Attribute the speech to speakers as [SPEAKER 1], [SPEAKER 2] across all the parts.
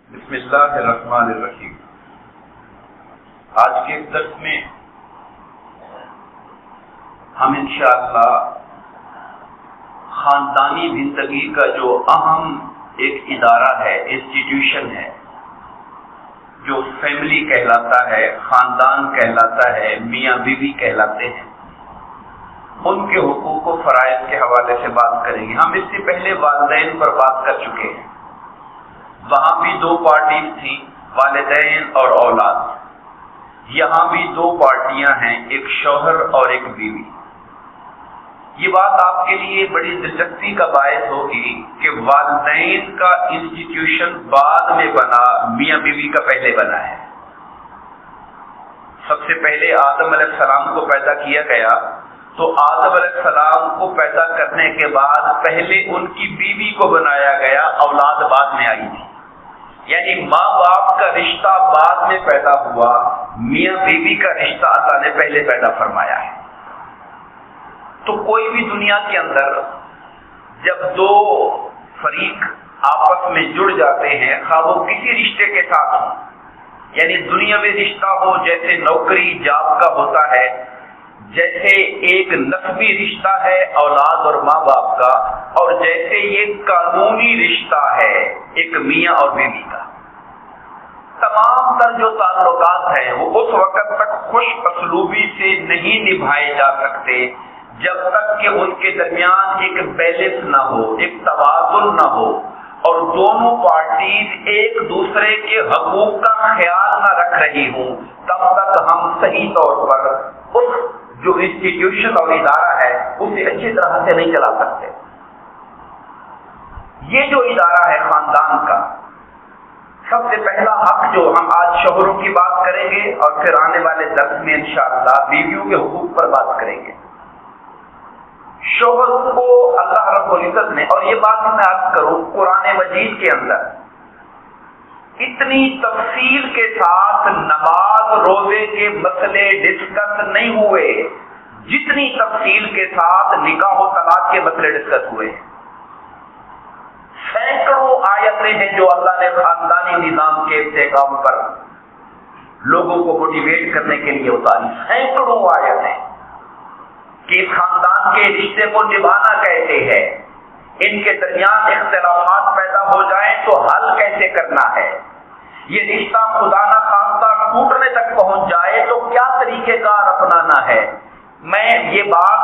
[SPEAKER 1] بسم اللہ الرحمن الرحیم۔ آج کے درس میں ہم انشاءاللہ خاندانی زندگی کا جو اہم ایک ادارہ ہے، انسٹیٹیوشن ہے، جو فیملی کہلاتا ہے، خاندان کہلاتا ہے، میاں بیوی کہلاتے ہیں، ان کے حقوق و فرائض کے حوالے سے بات کریں گے۔ ہم اس سے پہلے والدین پر بات کر چکے ہیں۔ وہاں بھی دو پارٹیز تھیں، والدین اور اولاد۔ یہاں بھی دو پارٹیاں ہیں، ایک شوہر اور ایک بیوی۔ یہ بات آپ کے لیے بڑی دلچسپی کا باعث ہوگی کہ والدین کا انسٹیٹیوشن بعد میں بنا، میاں بیوی کا پہلے بنا ہے۔ سب سے پہلے آدم علیہ السلام کو پیدا کیا گیا، تو آدم علیہ السلام کو پیدا کرنے کے بعد پہلے ان کی بیوی کو بنایا گیا، اولاد بعد میں آئی تھی۔ یعنی ماں باپ کا رشتہ بعد میں پیدا ہوا، میاں بیوی کا رشتہ اللہ نے پہلے پیدا فرمایا ہے۔ تو کوئی بھی دنیا کے اندر جب دو فریق آپس میں جڑ جاتے ہیں، خواہ وہ کسی رشتے کے ساتھ ہوں، یعنی دنیاوی رشتہ ہو جیسے نوکری جاب کا ہوتا ہے، جیسے ایک نسبی رشتہ ہے اولاد اور ماں باپ کا، اور جیسے یہ قانونی رشتہ ہے ایک میاں اور بیوی کا، تمام تر جو تعلقات ہیں وہ اس وقت تک خوش اسلوبی سے نہیں نبھائے جا سکتے جب تک کہ ان کے درمیان ایک بیلنس نہ ہو، ایک توازن نہ ہو، اور دونوں پارٹیز ایک دوسرے کے حقوق کا خیال نہ رکھ رہی ہوں، تب تک ہم صحیح طور پر اس جو انسٹیٹیوشن اور ادارہ ہے اسے اچھی طرح سے نہیں چلا سکتے۔ یہ جو ادارہ ہے خاندان کا، سب سے پہلا حق جو ہم آج شوہروں کی بات کریں گے اور پھر آنے والے درس میں انشاءاللہ بیویوں کے حقوق پر بات کریں گے۔ شوہروں کو اللہ رب العزت نے، اور یہ بات میں عرض کروں، قرآن مجید کے اندر اتنی تفصیل کے ساتھ نماز روزے کے مسئلے ڈسکس نہیں ہوئے جتنی تفصیل کے ساتھ نکاح و طلاق کے مسئلے ڈسکس ہوئے ہیں۔ سینکڑوں آیتیں ہیں جو اللہ نے خاندانی نظام کے استحکام پر لوگوں کو موٹیویٹ کرنے کے لیے اتاری۔ سینکڑوں آیتیں کہ اس خاندان کے رشتے کو نبھانا کیسے ہے، ان کے درمیان اختلافات پیدا ہو جائیں تو حل کیسے کرنا ہے، یہ رشتہ خدا نہ خواستہ ٹوٹنے تک پہنچ جائے تو کیا طریقہ کار اپنانا ہے۔ میں یہ بات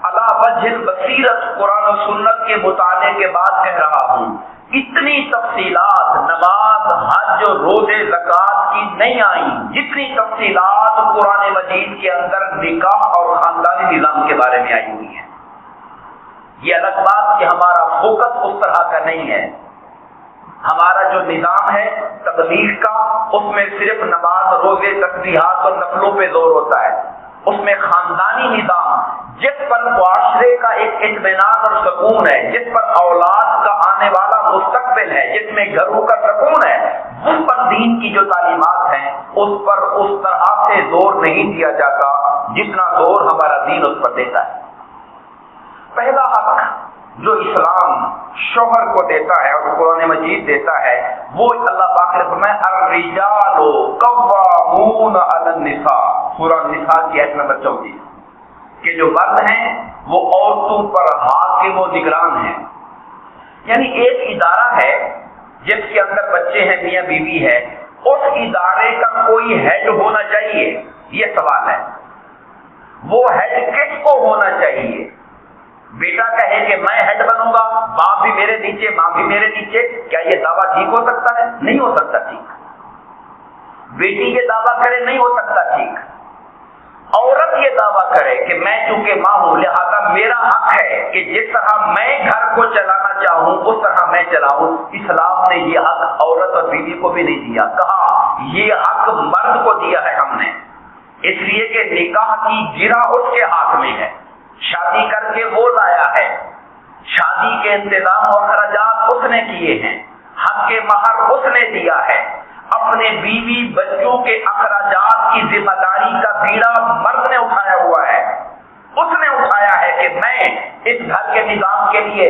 [SPEAKER 1] علی وجہ بصیرت قرآن و سنت کے مطالعے کے بعد کہہ رہا ہوں۔ اتنی تفصیلات نماز حج اور روزے زکوٰۃ کی نہیں آئیں جتنی تفصیلات قرآن مجید کے اندر نکاح اور خاندانی نظام کے بارے میں آئی ہوئی ہیں۔ یہ الگ بات کہ ہمارا فوکس اس طرح کا نہیں ہے۔ ہمارا جو نظام ہے تبلیغ کا، اس میں صرف نماز روزے تسبیحات اور نفلوں پہ زور ہوتا ہے۔ اس میں خاندانی نظام جس پر معاشرے کا ایک اطمینان اور سکون ہے، جس پر اولاد کا آنے والا مستقبل ہے، جس میں گھروں کا سکون ہے، اس پر دین کی جو تعلیمات ہیں اس پر اس طرح سے زور نہیں دیا جاتا جتنا زور ہمارا دین اس پر دیتا ہے۔ پہلا حق جو اسلام شوہر کو دیتا ہے اور قرآن مجید دیتا ہے وہ اللہ پاک نے فرمایا الرجال قوامون علی النساء، سورہ النساء کی آیت نمبر 34، کہ جو مرد ہیں وہ عورتوں پر حاکم و نگران ہیں۔ یعنی ایک ادارہ ہے جس کے اندر بچے ہیں، میاں بیوی ہے، اس ادارے کا کوئی ہیڈ ہونا چاہیے، یہ سوال ہے۔ وہ ہیڈ کس کو ہونا چاہیے؟ بیٹا کہے کہ میں ہیڈ بنوں گا، باپ بھی میرے نیچے ماں بھی میرے نیچے، کیا یہ دعویٰ ٹھیک ہو سکتا ہے؟ نہیں ہو سکتا ٹھیک۔ بیٹی یہ دعویٰ کرے نہیں ہو سکتا ٹھیک۔ عورت یہ دعویٰ کرے کہ میں چونکہ ماں ہوں لہذا میرا حق ہے کہ جس طرح میں گھر کو چلانا چاہوں اس طرح میں چلاؤں۔ اسلام نے یہ حق عورت اور بیوی کو بھی نہیں دیا، کہا یہ حق مرد کو دیا ہے ہم نے، اس لیے کہ نکاح کی گرہ اس کے ہاتھ میں ہے، شادی کر کے وہ لایا ہے، شادی کے انتظام و اخراجات اس نے کیے ہیں، حق کے مہر اس نے دیا ہے، اپنے بیوی بچوں کے اخراجات کی ذمہ داری کا بیڑا مرد نے اٹھایا ہوا ہے۔ اس نے اٹھایا ہے کہ میں اس گھر کے نظام کے لیے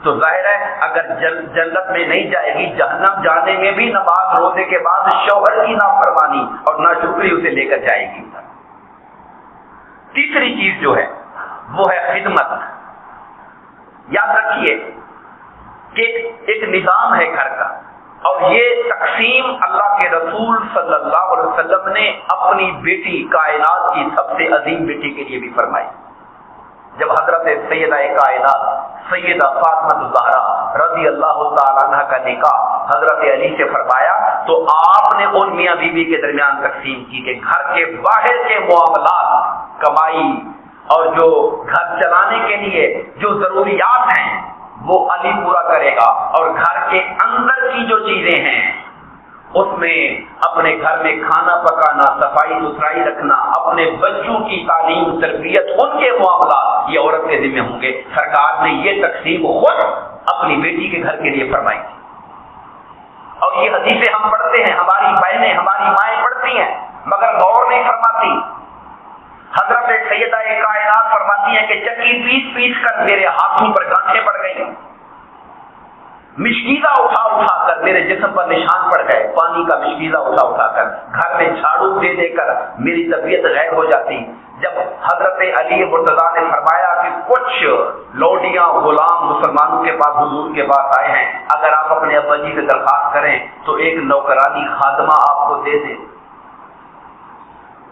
[SPEAKER 1] تو ظاہر ہے اگر جنت میں نہیں جائے گی، جہنم جانے میں بھی نماز روزے کے بعد شوہر کی نافرمانی اور ناشکری اسے لے کر جائے گی۔ تیسری چیز جو ہے وہ ہے خدمت۔ یاد رکھیے کہ ایک نظام ہے گھر کا، اور یہ تقسیم اللہ کے رسول صلی اللہ علیہ وسلم نے اپنی بیٹی کائنات کی سب سے عظیم بیٹی کے لیے بھی فرمائی۔ جب حضرت سیدہ کائنات سیدہ فاطمہ الزہرا رضی اللہ تعالی عنہ کا نکاح حضرت علی سے فرمایا تو آپ نے ان میاں بیوی کے درمیان تقسیم کی کہ گھر کے باہر کے معاملات، کمائی اور جو گھر چلانے کے لیے جو ضروریات ہیں وہ علی پورا کرے گا، اور گھر کے اندر کی جو چیزیں ہیں اس میں اپنے گھر میں کھانا پکانا، صفائی ستھرائی رکھنا، اپنے بچوں کی تعلیم تربیت، ان کے معاملات یہ عورت کے ذمہ ہوں گے۔ سرکار نے یہ تقسیم خود اپنی بیٹی کے گھر کے لیے فرمائی تھی، اور یہ حدیثیں ہم پڑھتے ہیں، ہماری بہنیں ہماری مائیں پڑھتی ہیں، مگر غور نہیں فرماتی۔ حضرت سیدہ کائنات فرماتی ہیں کہ چکی پیس پیس کر میرے ہاتھوں پر گانٹھیں پڑ گئی، مشکیزہ اٹھا اٹھا کر میرے جسم پر نشان پڑ گئے، پانی کا مشکیزہ اٹھا اٹھا کر گھر میں جھاڑو دے دے کر میری طبیعت غیر ہو جاتی۔ جب حضرت علی مرتضیٰ نے فرمایا کہ کچھ لوڈیاں غلام مسلمانوں کے پاس حضور کے پاس آئے ہیں، اگر آپ اپنے ابا جی سے درخواست کریں تو ایک نوکرانی خادمہ آپ کو دے دیں،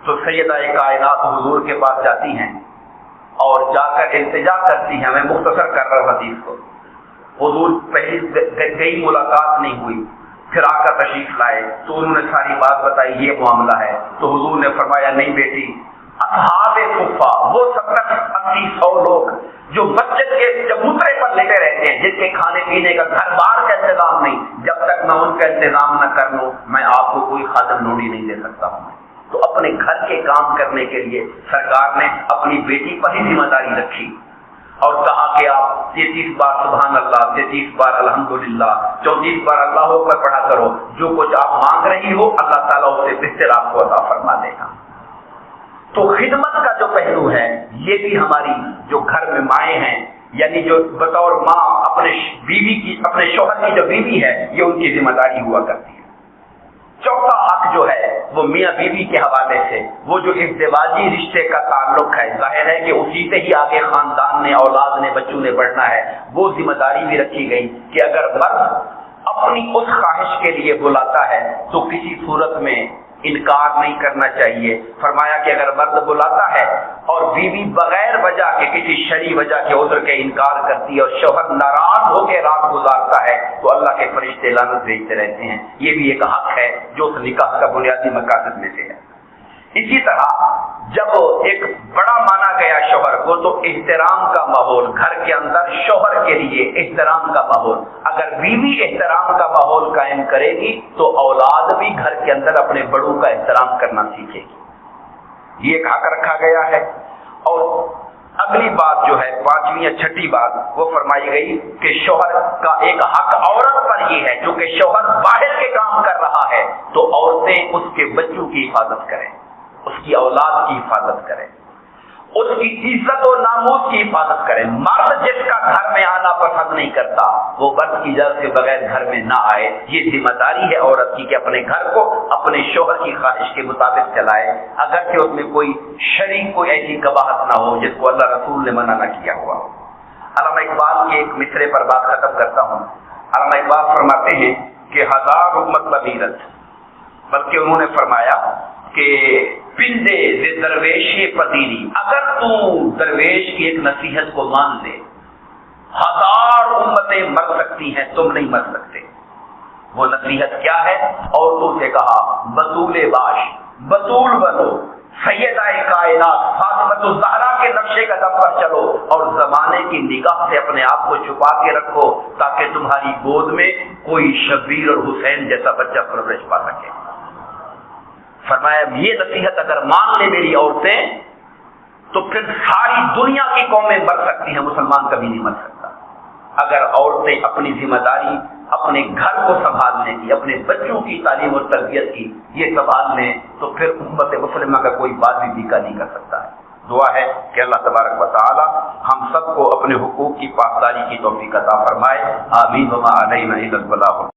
[SPEAKER 1] تو سیدہ کائنات حضور کے پاس جاتی ہیں اور جا کر التجا کرتی ہیں۔ میں مختصر کر رہا ہوں حدیث کو۔ حضور پہلی گئی ملاقات نہیں ہوئی، پھر آ کر تشریف لائے تو انہوں نے ساری بات بتائی، یہ معاملہ ہے۔ تو حضور نے فرمایا نہیں بیٹی، اصحاب صفہ وہ 70-80-100 لوگ جو مسجد کے چبوترے پر لیٹے رہتے ہیں، جن کے کھانے پینے کا گھر بار کا انتظام نہیں، جب تک میں ان کا انتظام نہ کر لوں میں آپ کو کوئی خادم نوڑی نہیں دے سکتا ہوں۔ تو اپنے گھر کے کام کرنے کے لیے سرکار نے اپنی بیٹی پر ہی ذمہ داری رکھی اور کہا کہ آپ 33 بار سبحان اللہ، 33 بار الحمدللہ، 34 بار اللہ اکبر پڑھا کرو، جو کچھ آپ مانگ رہی ہو اللہ تعالیٰ اسے بہتر آپ کو عطا فرما دے گا۔ تو خدمت کا جو پہلو ہے یہ بھی ہماری جو گھر میں مائیں ہیں، یعنی جو بطور ماں اپنے بیوی کی، اپنے شوہر کی جو بیوی ہے، یہ ان کی ذمہ داری ہوا کرتی ہے۔ چوتھا حق جو ہے وہ میاں بیوی کے حوالے سے، وہ جو ازدواجی رشتے کا تعلق ہے، ظاہر ہے کہ اسی سے ہی آگے خاندان نے، اولاد نے، بچوں نے بڑھنا ہے، وہ ذمہ داری بھی رکھی گئی کہ اگر مرد اپنی اس خواہش کے لیے بلاتا ہے تو کسی صورت میں انکار نہیں کرنا چاہیے۔ فرمایا کہ اگر مرد بلاتا ہے اور بیوی بغیر وجہ کے، کسی شرعی وجہ کے عذر کے انکار کرتی ہے اور شوہر ناراض ہو کے رات گزارتا ہے تو اللہ کے فرشتے لعنت بھیجتے رہتے ہیں۔ یہ بھی ایک حق ہے جو اس نکاح کا بنیادی مقاصد میں سے ہے۔ اسی طرح جب ایک بڑا مانا گیا شوہر کو تو احترام کا ماحول گھر کے اندر، شوہر کے لیے احترام کا ماحول، اگر بیوی احترام کا ماحول قائم کرے گی تو اولاد بھی گھر کے اندر اپنے بڑوں کا احترام کرنا سیکھے گی۔ یہ ایک حق رکھا گیا ہے۔ اور اگلی بات جو ہے، 5ویں یا 6ٹھی بات، وہ فرمائی گئی کہ شوہر کا ایک حق عورت پر یہ ہے، چونکہ شوہر باہر کے کام کر رہا ہے تو عورتیں اس کے بچوں کی حفاظت کریں، اس کی اولاد کی حفاظت کریں، اس کی عزت و ناموس کی حفاظت کریں۔ مرد جس کا گھر میں آنا پسند نہیں کرتا وہ مرد کی اجازت کے بغیر گھر میں نہ آئے۔ یہ ذمہ داری ہے عورت کی کہ اپنے گھر کو اپنے شوہر کی خواہش کے مطابق چلائے، اگرچہ اس میں کوئی شرعی کوئی ایسی قباحت نہ ہو جس کو اللہ رسول نے منع نہ کیا ہوا۔ علامہ اقبال کے ایک مصرے پر بات ختم کرتا ہوں۔ علامہ اقبال فرماتے ہیں کہ 1000 امت بمیرت، بلکہ انہوں نے فرمایا کہ پندے سے درویش پذیری، اگر تو درویش کی ایک نصیحت کو مان لے 1000 امتیں مر سکتی ہیں، تم نہیں مر سکتے۔ وہ نصیحت کیا ہے؟ عورتوں سے کہا بطول باش، بطول بنو، سیدہ کائنات فاطمہ الزہرا کے نقشے قدم پر چلو اور زمانے کی نگاہ سے اپنے آپ کو چھپا کے رکھو تاکہ تمہاری گود میں کوئی شبیر اور حسین جیسا بچہ پرورش پا سکے۔ فرمایا یہ نصیحت اگر مان لے میری عورتیں تو پھر ساری دنیا کی قومیں مر سکتی ہیں، مسلمان کبھی نہیں مر سکتا۔ اگر عورتیں اپنی ذمہ داری اپنے گھر کو سنبھالنے کی، اپنے بچوں کی تعلیم اور تربیت کی یہ سنبھال لیں تو پھر امت مسلمہ کا کوئی بات بھی بیکا نہیں کر سکتا ہے۔ دعا ہے کہ اللہ تبارک و تعالی ہم سب کو اپنے حقوق کی پاسداری کی توفیق عطا فرمائے. آمین. وما علینا الا البلاغ.